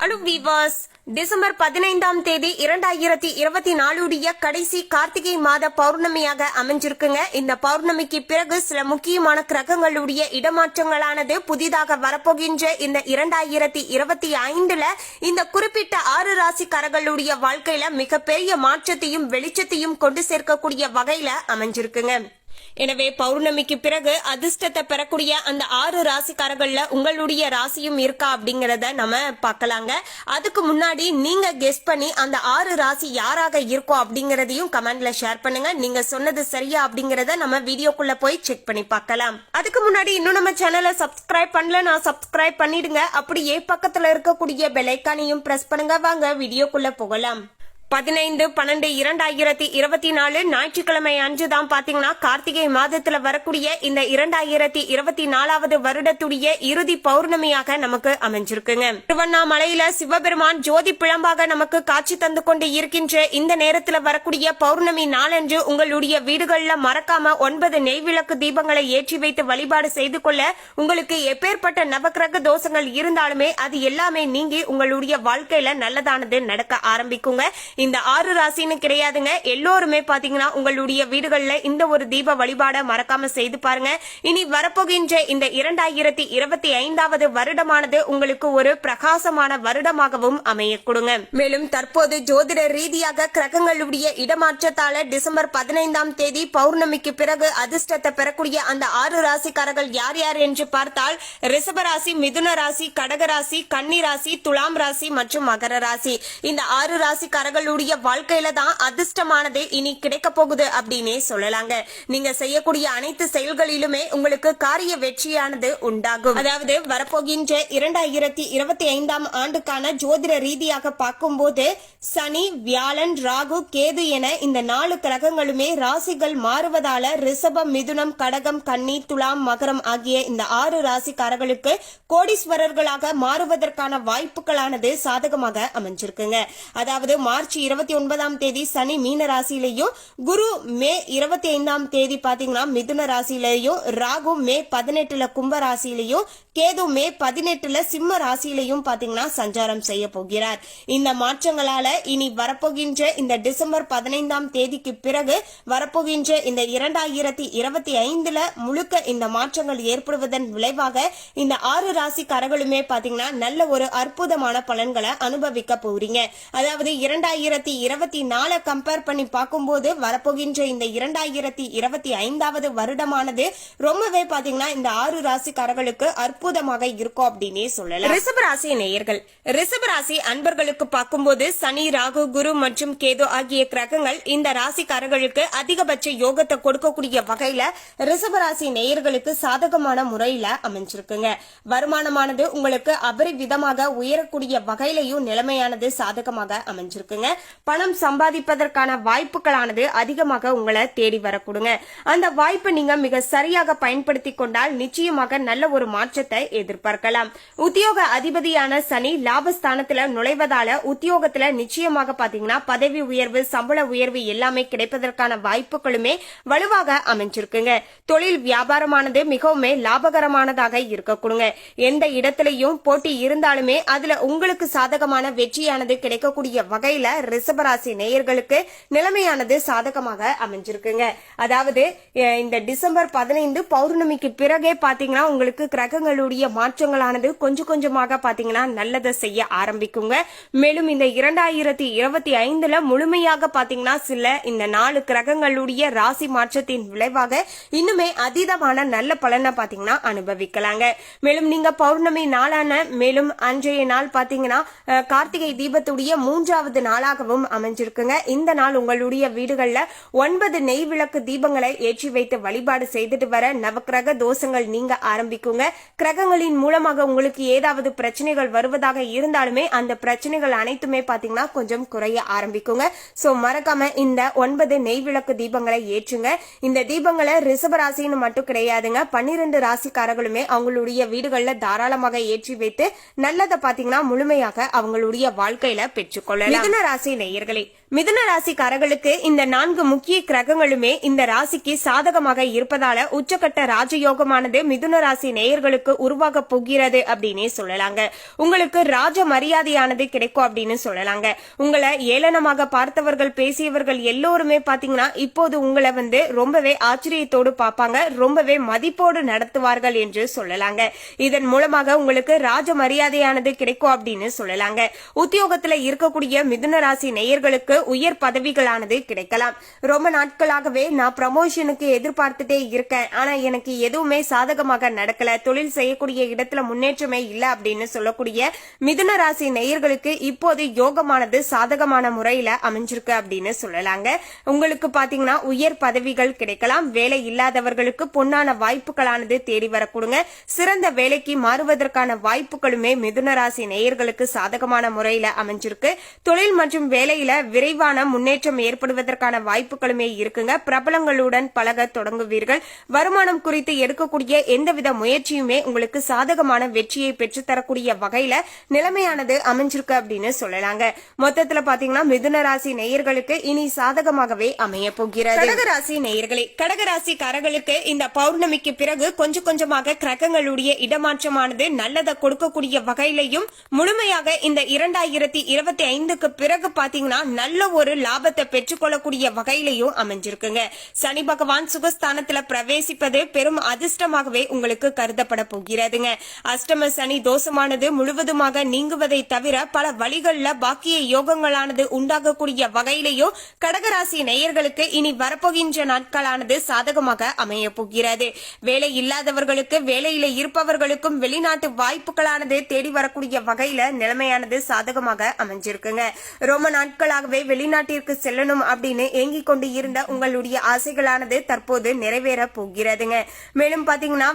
Hello viewers, December 15ஆம் தேதி 2024 கடைசி கார்த்திகை மாத பௌர்ணமியாக அமைஞ்சிருக்குங்க. இந்த பௌர்ணமிக்கு பிறகு சில முக்கியமான கிரகங்களுடைய இடமாற்றங்களானது புதிதாக வரப்போகின்ற இந்த 2025 இந்த குறிப்பிட்ட 6 ராசிக்காரர்களுடைய வாழ்க்கையில மிகப்பெரிய மாற்றத்தையும் வெளிச்சத்தையும் கொண்டு சேர்க்கக்கூடிய வகையில அமைஞ்சிருக்குங்க. எனவே பௌர்ணமிக்கு பிறகு அதிர்ஷ்டத்தை பெறக்கூடிய அந்த 6 ராசிக்காரர்கள்ல உங்களுடைய ராசியும் இருக்கா அப்படிங்கறத நம்ம பார்க்கலாங்க. அதுக்கு முன்னாடி நீங்க கெஸ் பண்ணி அந்த 6 ராசி யாராக இருக்கும் அப்படிங்கறதையும் கமெண்ட்ல ஷேர் பண்ணுங்க. நீங்க சொன்னது சரியா அப்படிங்கறத நம்ம வீடியோக்குள்ள போய் செக் பண்ணி பார்க்கலாம். அதுக்கு முன்னாடி இன்னும் நம்ம சேனலை சப்ஸ்கிரைப் பண்ணலனா சப்ஸ்கிரைப் பண்ணிடுங்க. அப்படியே பக்கத்துல இருக்கக்கூடிய பெல் ஐகானையும் பிரஸ் பண்ணுங்க. வாங்க வீடியோக்குள்ள போகலாம். 15/12/2024 ஞாயிற்றுக்கிழமை அன்றுதான் பாத்தீங்கன்னா கார்த்திகை மாதத்துல வரக்கூடிய இந்த 2024 வருடத்துடைய இறுதி பௌர்ணமியாக நமக்கு அமைஞ்சிருக்குங்க. திருவண்ணாமலையில சிவபெருமான் ஜோதி பிழம்பாக நமக்கு காட்சி தந்து கொண்டு இருக்கின்ற இந்த நேரத்துல வரக்கூடிய பௌர்ணமி நாளன்று உங்களுடைய வீடுகள்ல மறக்காம 9 நெய்விளக்கு தீபங்களை ஏற்றி வைத்து வழிபாடு செய்து கொள்ள உங்களுக்கு எப்பேற்பட்ட நவக்கிரக தோஷங்கள் இருந்தாலுமே அது எல்லாமே நீங்கி உங்களுடைய வாழ்க்கையில நல்லதானது நடக்க ஆரம்பிக்குங்க. இந்த 6 ராசின்னு கிடையாதுங்க, எல்லோருமே பாத்தீங்கன்னா உங்களுடைய வீடுகள்ல இந்த ஒரு தீப வழிபாட மறக்காம செய்து பாருங்க. இனி வரப்போகின்ற இந்த 2025 வருடமானது உங்களுக்கு ஒரு பிரகாசமான வருடமாகவும் அமைய கொடுங்க. மேலும் தற்போது ஜோதிட ரீதியாக கிரகங்களுடைய இடமாற்றத்தால டிசம்பர் 15ஆம் தேதி பௌர்ணமிக்கு பிறகு அதிர்ஷ்டத்தை பெறக்கூடிய அந்த 6 ராசிக்காரர்கள் யார் யார் என்று பார்த்தால் ரிஷபராசி, மிதுன ராசி, கடகராசி, கன்னி ராசி, துலாம் ராசி மற்றும் மகர ராசி. இந்த 6 ராசிக்காரர்கள் வாழ்க்கையில தான் அதிர்ஷ்டமானது இனி கிடைக்க போகுது அப்படின்னே சொல்லலாங்க. நீங்க செய்யக்கூடிய அனைத்து செயல்களிலுமே உங்களுக்கு காரிய வெற்றியானது உண்டாகும். அதாவது வரப்போகின்ற 2025ஆம் ஆண்டுக்கான ஜோதிட ரீதியாக பார்க்கும்போது சனி, வியாழன், ராகு, கேது என இந்த 4 கிரகங்களுமே ராசிகள் மாறுவதால ரிஷபம், மிதுனம், கடகம், கன்னி, துலாம், மகரம் ஆகிய இந்த 6 ராசிக்காரர்களுக்கு கோடீஸ்வரர்களாக மாறுவதற்கான வாய்ப்புகளானது சாதகமாக அமைஞ்சிருக்குங்க. அதாவது மார்ச் 29ஆம் தேதி சனி மீன ராசியிலையும், குரு மே 25ஆம் தேதி பாத்தீங்கன்னா மிதுன ராசியிலையும், ராகு மே 18 கும்ப ராசியிலையும், கேது மே 18 சிம்ம ராசியிலையும் பாத்தீங்கன்னா சஞ்சாரம் செய்ய போகிறார். இந்த மாற்றங்களால இனி வரப்போகின்ற இந்த டிசம்பர் 15ஆம் தேதிக்கு பிறகு வரப்போகின்ற இந்த 2025 முழுக்க இந்த மாற்றங்கள் ஏற்படுவதன் விளைவாக இந்த 6 ராசிக்காரர்களுமே பாத்தீங்கன்னா நல்ல ஒரு அற்புதமான பலன்களை அனுபவிக்க போறீங்க. அதாவது 2024 கம்பேர் பண்ணி பார்க்கும்போது வரப்போகின்ற இந்த 2025 வருடமானது ரொம்பவே பாத்தீங்கன்னா இந்த 6 ராசிக்காரர்களுக்கு அற்புதமாக இருக்கும் அப்படின்னே சொல்லலாம். ரிஷபராசி நேயர்கள், ரிஷபராசி அன்பர்களுக்கு பார்க்கும்போது சனி, ராகு, குரு மற்றும் கேது ஆகிய கிரகங்கள் இந்த ராசிக்காரர்களுக்கு அதிகபட்ச யோகத்தை கொடுக்கக்கூடிய வகையில ரிஷபராசி நேயர்களுக்கு சாதகமான முறையில அமைஞ்சிருக்குங்க. வருமானமானது உங்களுக்கு அபரிவிதமாக உயரக்கூடிய வகையிலையும் நிலைமையானது சாதகமாக அமைஞ்சிருக்குங்க. பணம் சம்பாதிப்பதற்கான வாய்ப்புகளானது அதிகமாக உங்களை தேடி வரக்கூடுங்க. அந்த வாய்ப்பை நீங்க மிக சரியாக பயன்படுத்தி கொண்டால் நிச்சயமாக நல்ல ஒரு மாற்றத்தை எதிர்பார்க்கலாம். உத்தியோக அதிபதியான சனி லாபஸ்தானத்துல நுழைவதால உத்தியோகத்துல நிச்சயமாக பாத்தீங்கன்னா பதவி உயர்வு, சம்பள உயர்வு எல்லாமே கிடைப்பதற்கான வாய்ப்புகளுமே வலுவாக அமைஞ்சிருக்குங்க. தொழில் வியாபாரமானது மிகவும் லாபகரமானதாக இருக்கக்கூடுங்க. எந்த இடத்திலையும் போட்டி இருந்தாலுமே அதுல உங்களுக்கு சாதகமான வெற்றியானது கிடைக்கக்கூடிய வகையில ரிஷபராசி நேயர்களுக்கு நிலைமையானது சாதகமாக அமைஞ்சிருக்குங்க. அதாவது இந்த டிசம்பர் 15 பௌர்ணமிக்கு பிறகே பாத்தீங்கன்னா உங்களுக்கு கிரகங்களுடைய மாற்றங்களானது கொஞ்சம் கொஞ்சமாக பாத்தீங்கன்னா நல்லதை செய்ய ஆரம்பிக்குங்க. மேலும் இந்த 2025 முழுமையாக பாத்தீங்கன்னா சில இந்த 4 கிரகங்களுடைய ராசி மாற்றத்தின் விளைவாக இன்னுமே அதீதமான நல்ல பலனை பாத்தீங்கன்னா அனுபவிக்கலாங்க. மேலும் நீங்க பௌர்ணமி நாளான மேலும் அன்றைய நாள் பாத்தீங்கன்னா கார்த்திகை தீபத்துடைய 3வது நாளாகவும் அமைஞ்சிருக்குங்க. இந்த நாள் உங்களுடைய வீடுகள்ல 9 நெய் விளக்கு தீபங்களை ஏற்றி வைத்து வழிபாடு செய்துட்டு வர நவக்கிரக தோஷங்கள் நீங்க ஆரம்பிக்குங்க. கிரகங்களின் மூலமாக உங்களுக்கு ஏதாவது பிரச்சனைகள் வருவதாக இருந்தாலுமே அந்த பிரச்சனைகள் அனைத்துமே பாத்தீங்கன்னா கொஞ்சம் குறைய ஆரம்பிக்குங்க. சோ மறக்காம இந்த 9 நெய் விளக்கு தீபங்களை ஏற்றுங்க. இந்த தீபங்களை ரிஷபராசின்னு மட்டும் கிடையாதுங்க, 12 ராசிக்காரர்களுமே அவங்களுடைய வீடுகள்ல தாராளமாக ஏற்றி வைத்து நல்லதை பாத்தீங்கன்னா முழுமையாக அவங்களுடைய வாழ்க்கையில பெற்றுக்கொள்ளலாம். மிதுன ராசி நேயர்களே, மிதுன ராசிக்காரர்களுக்கு இந்த 4 முக்கிய கிரகங்களுமே இந்த ராசிக்கு சாதகமாக இருப்பதால உச்சக்கட்ட ராஜயோகமானது மிதுன ராசி நேயர்களுக்கு உருவாக போகிறது அப்படின்னே சொல்லலாங்க. உங்களுக்கு ராஜ மரியாதையானது கிடைக்கும் அப்படின்னு சொல்லலாங்க. உங்களை ஏளனமாக பார்த்தவர்கள் பேசியவர்கள் எல்லோருமே பாத்தீங்கன்னா இப்போது உங்களை ரொம்பவே ஆச்சரியத்தோடு பார்ப்பாங்க, ரொம்பவே மதிப்போடு நடத்துவார்கள் என்று சொல்லலாங்க. இதன் மூலமாக உங்களுக்கு ராஜ மரியாதையானது கிடைக்கும் அப்படின்னு சொல்லலாங்க. உத்தியோகத்துல இருக்கக்கூடிய மிதுன ராசி நேயர்களுக்கு உயர் பதவிகளானது கிடைக்கலாம். ரொம்ப நாட்களாகவே நான் ப்ரமோஷனுக்கு எதிர்பார்த்துட்டே இருக்கேன், ஆனா எனக்கு எதுவுமே சாதகமாக நடக்கல, தொழில் செய்யக்கூடிய இடத்துல முன்னேற்றமே இல்ல அப்படின்னு சொல்லக்கூடிய மிதுன ராசி நேயர்களுக்கு இப்போது யோகமானது சாதகமான முறையில அமைஞ்சிருக்கு அப்படின்னு சொல்லலாங்க. உங்களுக்கு பாத்தீங்கன்னா உயர் பதவிகள் கிடைக்கலாம். வேலை இல்லாதவர்களுக்கு பொன்னான வாய்ப்புகளானது தேடி வரக்கூடுங்க. சிறந்த வேலைக்கு மாறுவதற்கான வாய்ப்புகளுமே மிதுன ராசி நேயர்களுக்கு சாதகமான முறையில அமைஞ்சிருக்கு. தொழில் மற்றும் வேலையில விரைவான முன்னேற்றம் ஏற்படுவதற்கான வாய்ப்புகளுமே இருக்குங்க. பிரபலங்களுடன் பழக தொடங்குவீர்கள். வருமானம் குறித்து எடுக்கக்கூடிய எந்தவித முயற்சியுமே உங்களுக்கு சாதகமான வெற்றியை பெற்றுத்தரக்கூடிய வகையில நிலைமையானது அமைஞ்சிருக்கு அப்படின்னு சொல்லலாங்க. மொத்தத்துல பாத்தீங்கன்னா மிதுன ராசி நேயர்களுக்கு இனி சாதகமாகவே அமைய போகிறது. கடகராசி நேயர்களே, கடகராசிக்காரர்களுக்கு இந்த பௌர்ணமிக்கு பிறகு கொஞ்சம் கொஞ்சமாக கிரகங்களுடைய இடமாற்றமானது நல்லதை கொடுக்கக்கூடிய வகையிலையும் முழுமையாக இந்த 2025க்கு பிறகு பாத்தீங்கன்னா நல்ல ஒரு லாபத்தை பெற்றுக்கொள்ளக்கூடிய வகையிலையும் அமைஞ்சிருக்குங்க. சனி பகவான் சுகஸ்தானத்துல பிரவேசிப்பது பெரும் அதிர்ஷ்டமாகவே உங்களுக்கு கருதப்பட போகிறதுங்க. அஷ்டம சனி தோஷமானது முழுவதுமாக நீங்குவதை தவிர பல வழிகள்ல பாக்கிய யோகங்களானது உண்டாகக்கூடிய வகையிலையும் கடகராசி நேயர்களுக்கு இனி வரப்போகின்ற நாட்களானது சாதகமாக அமைய போகிறது. வேலை இல்லாதவர்களுக்கு, வேலையில இருப்பவர்களுக்கும் வெளிநாட்டு வாய்ப்புகளானது தேடி வரக்கூடிய வகையில நிலைமையானது சாதகமாக அமைஞ்சிருக்குங்க. ரொம்ப நாட்களாகவே வெளிநாட்டிற்கு செல்லணும் அப்படின்னு ஏங்கிக் கொண்டு இருந்த உங்களுடைய ஆசைகளானது தற்போது நிறைவேற போகிறதுங்க. மேலும் பாத்தீங்கன்னா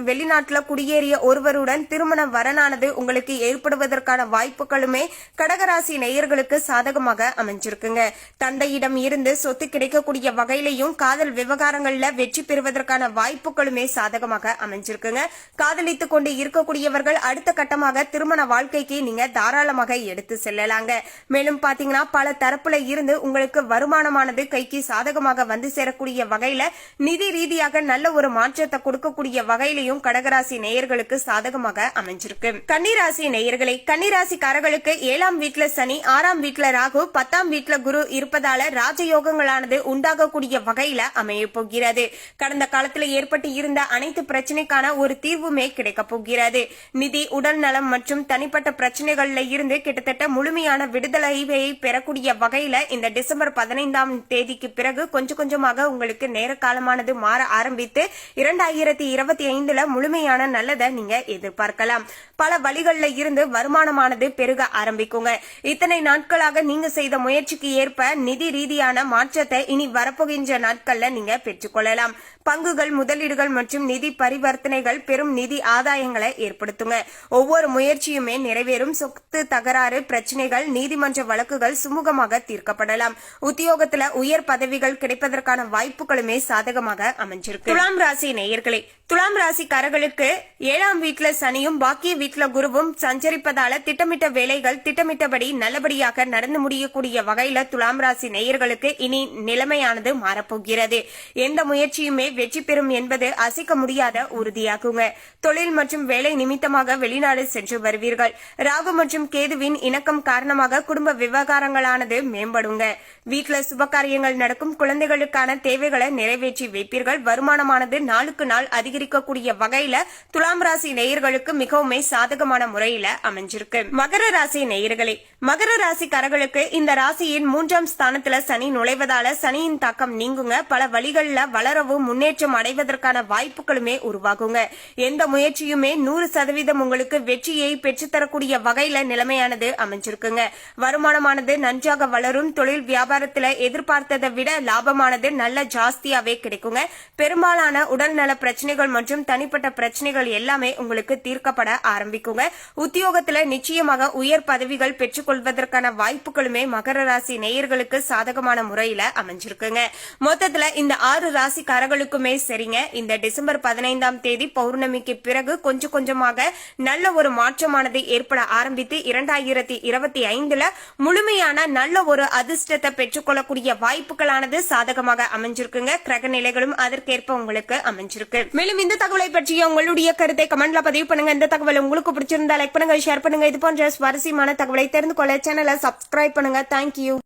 வெளிநாட்டுல குடியேறிய ஒருவருடன் திருமண வரனானது உங்களுக்கு ஏற்படுவதற்கான வாய்ப்புகளுமே கடகராசி நேயர்களுக்கு சாதகமாக அமைஞ்சிருக்குங்க. தந்தையிடம் இருந்து சொத்து கிடைக்கக்கூடிய வகையிலையும் காதல் விவகாரங்கள்ல வெற்றி பெறுவதற்கான வாய்ப்புகளுமே சாதகமாக அமைஞ்சிருக்குங்க. காதலித்துக் கொண்டு இருக்கக்கூடியவர்கள் அடுத்த கட்டமாக திருமண வாழ்க்கைக்கு நீங்க தாராளமாக எடுத்து செல்லலாங்க. மேலும் பாத்தீங்கன்னா பல தரப்புல இருந்து உங்களுக்கு வருமானமானது கைக்கு சாதகமாக வந்து சேரக்கூடிய வகையில நிதி ரீதியாக நல்ல ஒரு மாற்றத்தை கொடுக்கக்கூடிய வகையிலையும் கடகராசி நேயர்களுக்கு சாதகமாக அமைஞ்சிருக்கு. கன்னிராசி நேயர்களை, கன்னிராசிக்காரர்களுக்கு 7ஆம் வீட்டுல சனி, 6ஆம் வீட்டுல ராகு, 10ஆம் வீட்டுல குரு இருப்பதால ராஜயோகங்களானது உண்டாகக்கூடிய வகையில அமைய போகிறது. கடந்த காலத்துல ஏற்பட்டு இருந்த அனைத்து பிரச்சனைக்கான ஒரு தீர்வுமே கிடைக்க போகிறது. நிதி, உடல் நலம் மற்றும் தனிப்பட்ட பிரச்சனைகள்ல இருந்து கிட்டத்தட்ட முழுமையான விடுதலையை பெறக்கூடிய வகையில இந்த டிசம்பர் 15ஆம் தேதிக்கு பிறகு கொஞ்சம் கொஞ்சமாக உங்களுக்கு நேர காலமானது மாற ஆரம்பித்து 2025ல முழுமையான நல்லதை நீங்க எதிர்பார்க்கலாம். பல வழிகள்ல இருந்து வருமானமானது பெருக ஆரம்பிக்குங்க. இத்தனை நாட்களாக நீங்க செய்த முயற்சிக்கு ஏற்ப நிதி ரீதியான மாற்றத்தை இனி வரப்போகின்ற நாட்கள்ல நீங்க பெற்றுக்கொள்ளலாம். பங்குகள், முதலீடுகள் மற்றும் நிதி பரிவர்த்தனைகள் பெரும் நிதி ஆதாயங்களை ஏற்படுத்துங்க. ஒவ்வொரு முயற்சியுமே நிறைவேறும். சொத்து தகராறு பிரச்சனைகள், நீதிமன்ற வழக்குகள் சுமூகமாக தீர்க்கப்படலாம். உத்தியோகத்துல உயர் பதவிகள் கிடைப்பதற்கான வாய்ப்புகளுமே சாதகமாக அமைஞ்சிருக்கு. துலாம் ராசி நேயர்களே, துலாம் ராசிக்காரர்களுக்கு 7ஆம் வீட்டுல சனியும் பாக்கிய வீட்டுல குருவும் சஞ்சரிப்பதால திட்டமிட்ட வேலைகள் திட்டமிட்டபடி நல்லபடியாக நடந்து முடியக்கூடிய வகையில துலாம் ராசி நேயர்களுக்கு இனி நிலைமையானது மாறப்போகிறது. எந்த முயற்சியுமே வெற்றி பெறும் என்பது அசைக்க முடியாத உறுதியாகுங்க. தொழில் மற்றும் வேலை நிமித்தமாக வெளிநாடு சென்று வருவீர்கள். ராகு மற்றும் கேதுவின் இணக்கம் காரணமாக குடும்ப விவகாரங்களானது மேம்படுங்க. வீட்டுல சுபகாரியங்கள் நடக்கும். குழந்தைகளுக்கான தேவைகளை நிறைவேற்றி வைப்பீர்கள். வருமானமானது நாளுக்கு நாள் அதிகரிக்கக்கூடிய வகையில துலாம் ராசி நேயர்களுக்கு மிகவும் சாதகமான முறையில அமைஞ்சிருக்கு. மகர ராசி நேயர்களே, மகர ராசிக்காரர்களுக்கு இந்த ராசியின் 3ஆம் ஸ்தானத்துல சனி நுழைவதால சனியின் தாக்கம் நீங்குங்க. பல வழிகள்ல வளரவும் முன்னேற்றம் அடைவதற்கான வாய்ப்புகளுமே உருவாகுங்க. எந்த முயற்சியுமே 100% உங்களுக்கு வெற்றியை பெற்றுத்தரக்கூடிய வகையில நிலைமையானது அமைஞ்சிருக்குங்க. வருமானமானது நன்றாக வளரும். தொழில் வியாபாரத்துல எதிர்பார்த்ததை விட லாபமானது நல்ல ஜாஸ்தியாவே கிடைக்குங்க. பெரும்பாலான உடல் நல பிரச்சனைகள் மற்றும் தனிப்பட்ட பிரச்சனைகள் எல்லாமே உங்களுக்கு தீர்க்கப்பட ஆரம்பிக்குங்க. உத்தியோகத்துல நிச்சயமாக உயர் பதவிகள் பெற்றுக்கொள்வதற்கான வாய்ப்புகளுமே மகர ராசி நேயர்களுக்கு சாதகமான முறையில அமைஞ்சிருக்குங்க. மொத்தத்துல இந்த 6 ராசிக்காரர்களுக்குமே சரிங்க. இந்த டிசம்பர் 15ஆம் தேதி பௌர்ணமிக்கு பிறகு கொஞ்சம் கொஞ்சமாக நல்ல ஒரு மாற்றமானது ஏற்பட ஆரம்பித்து 2025ல முழுமையான நல்ல ஒரு அதிர்ஷ்டத்தை பெற்றுக்கொள்ளக்கூடிய வாய்ப்புகளானது சாதகமாக அமைஞ்சிருக்குங்க. கிரக நிலைகளும் அதற்கேற்ப உங்களுக்கு அமைஞ்சிருக்கு. மேலும் இந்த தகவலை பற்றிய உங்களுடைய கருத்தை கமெண்ட்ல பதிவு பண்ணுங்க. இந்த தகவல் உங்களுக்கு பிடிச்சிருந்தா லைக் பண்ணுங்க, ஷேர் பண்ணுங்க. இது போன்ற சுவாரஸ்யமான தகவலை தெரிந்து கொள்ள சேனலை சப்ஸ்கிரைப் பண்ணுங்க. தேங்க்யூ.